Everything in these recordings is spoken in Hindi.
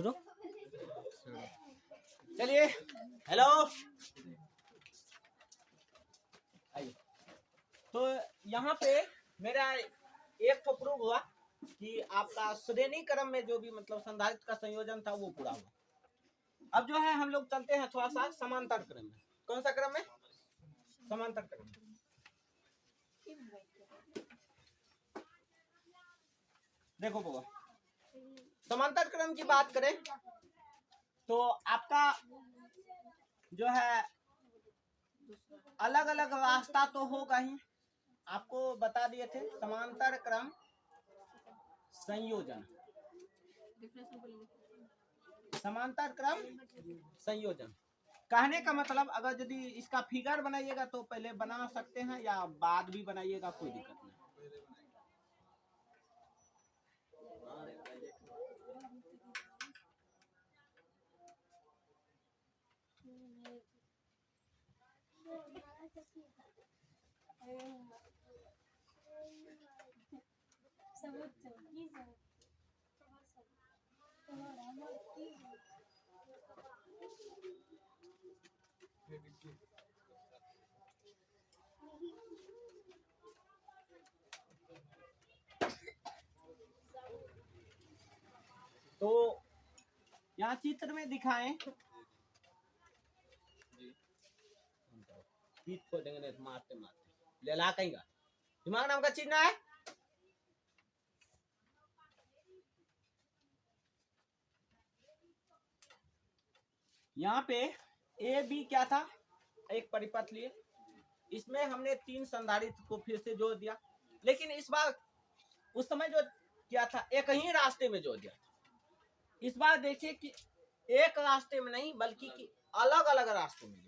शुरू। चलिए, हेलो। आइए। तो यहाँ पे मेरा एक तो प्रूव हुआ कि आपका श्रेणी क्रम में जो भी मतलब संधारित्र का संयोजन था वो पूरा हुआ। अब जो है हम लोग चलते हैं थोड़ा सा समांतर क्रम में। कौन सा क्रम में? समांतर क्रम में। देखो बाबा, समांतर क्रम की बात करें तो आपका जो है अलग अलग रास्ता तो होगा ही। आपको बता दिए थे समांतर क्रम संयोजन, समांतर क्रम संयोजन कहने का मतलब अगर यदि इसका फिगर बनाइएगा तो पहले बना सकते हैं या बाद भी बनाइएगा, कोई दिक्कत नहीं। तो यहाँ चित्र में दिखाएं, पीठ को देंगे नहीं मारते मारते ले ला कहीं का दिमाग नाम का चीज ना है। यहाँ पे ए बी क्या था, एक परिपथ लिए, इसमें हमने 3 संधारित्र को फिर से जोड़ दिया, लेकिन इस बार उस समय जो किया था एक ही रास्ते में जोड़ दिया। इस बार देखिए कि एक रास्ते में नहीं बल्कि कि अलग अलग रास्ते में।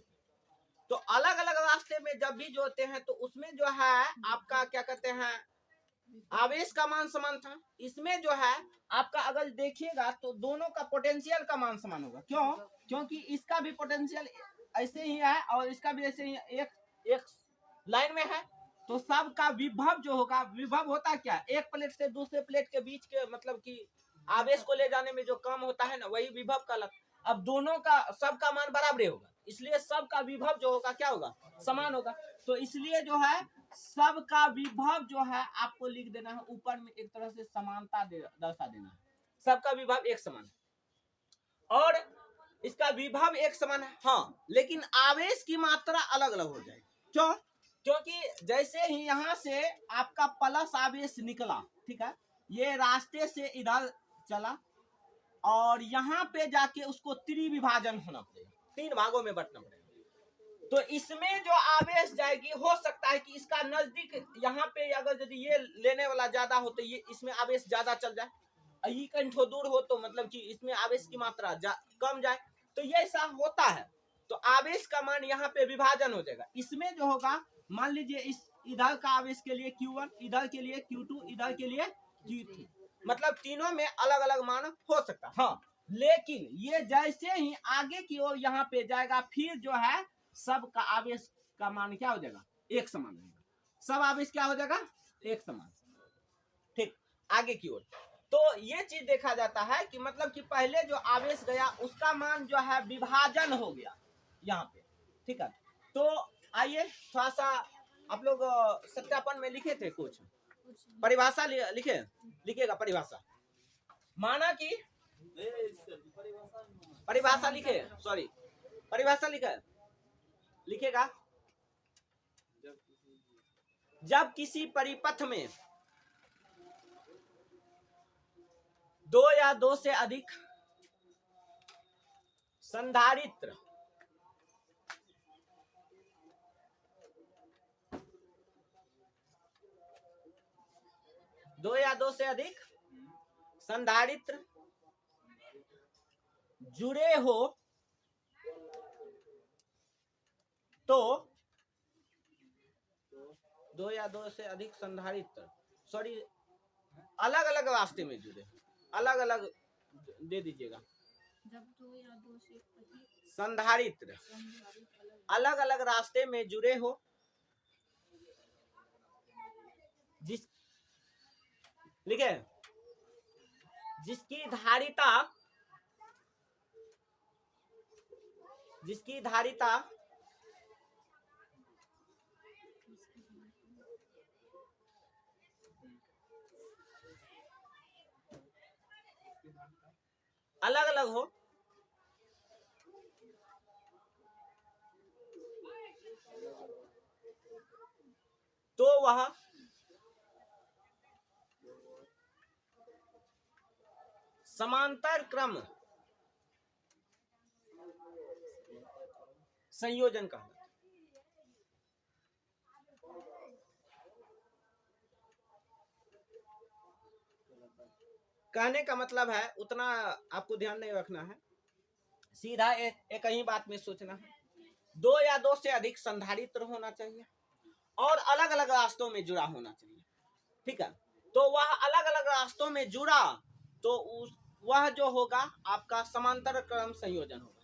तो अलग अलग रास्ते में जब भी जोड़ते हैं तो उसमें जो है आपका क्या कहते हैं आवेश का मान समान था। इसमें जो है आपका अगर देखिएगा तो दोनों का पोटेंशियल का मान समान होगा। क्यों? क्योंकि इसका भी पोटेंशियल ऐसे ही है और इसका भी ऐसे ही एक लाइन में है। तो सबका विभव जो होगा, विभव होता क्या, एक प्लेट से दूसरे प्लेट के बीच के मतलब कि आवेश को ले जाने में जो कम होता है ना, वही विभव का लगता। अब दोनों का सबका मान बराबर होगा, इसलिए सबका विभव जो होगा क्या होगा, समान होगा। तो इसलिए जो है सबका विभव जो है आपको लिख देना है ऊपर में, एक तरह से समानता दर्शा देना है। सबका विभव एक समान है और इसका विभव एक समान है, हाँ, लेकिन आवेश की मात्रा अलग अलग हो जाएगी। क्यों? क्योंकि जैसे ही यहाँ से आपका प्लस आवेश निकला, ठीक है, ये रास्ते से इधर चला और यहाँ पे जाके उसको त्रिविभाजन होना पड़ेगा, 3 भागों में बंटना पड़ेगा। तो इसमें जो आवेश जाएगी, हो सकता है कि इसका नजदीक यहाँ पे अगर यदि ये लेने वाला ज्यादा हो तो ये इसमें आवेश ज्यादा चल जाए, ये कहीं दूर हो तो मतलब कि इसमें आवेश की मात्रा कम जाए। तो ये ऐसा होता है। तो आवेश का मान यहाँ पे विभाजन हो जाएगा। इसमें जो होगा, मान लीजिए इस इधर का आवेश के लिए Q1, इधर के लिए Q2, इधर के लिए Q3, मतलब तीनों में अलग अलग मान हो सकता है, हाँ। लेकिन ये जैसे ही आगे की ओर यहाँ पे जाएगा फिर जो है सबका आवेश का मान क्या हो जाएगा, एक समान रहेगा। सब आवेश क्या हो जाएगा, एक समान। ठीक, आगे की ओर तो ये चीज देखा जाता है कि मतलब कि पहले जो आवेश गया उसका मान जो है विभाजन हो गया यहाँ पे, ठीक है। तो आइए थोड़ा सा आप लोग सत्यापन में लिखे थे कुछ परिभाषा लिखेगा परिभाषा, माना कि परिभाषा लिखे, सॉरी परिभाषा लिखेगा। जब किसी परिपथ में 2 या 2 से अधिक संधारित्र जुड़े हो तो 2 या 2 से अधिक संधारित्र, सॉरी अलग अलग रास्ते में जुड़े, अलग अलग दे दीजिएगा। जब 2 या 2 से अधिक संधारित्र अलग अलग रास्ते में जुड़े हो, जिस लिखे जिसकी धारिता जिसकी धारिता अलग अलग हो, तो वह समांतर क्रम संयोजन कहलाता है। कहने का मतलब है, उतना आपको ध्यान नहीं रखना है, सीधा एक ही बात में सोचना है। दो या दो से अधिक संधारित्र होना चाहिए और अलग अलग रास्तों में जुड़ा होना चाहिए, ठीक है। तो वह अलग अलग रास्तों में जुड़ा तो वह जो होगा आपका समांतर क्रम संयोजन होगा।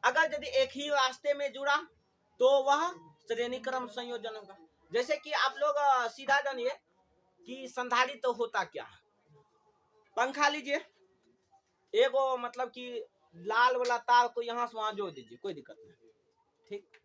अगर यदि एक ही रास्ते में जुड़ा तो वह श्रेणी क्रम संयोजन होगा। जैसे कि आप लोग सीधा जानिए कि संधारित्र तो होता क्या है। पंखा लीजिए, एगो मतलब कि लाल वाला तार को यहाँ से वहां जोड़ दीजिए, कोई दिक्कत नहीं, ठीक।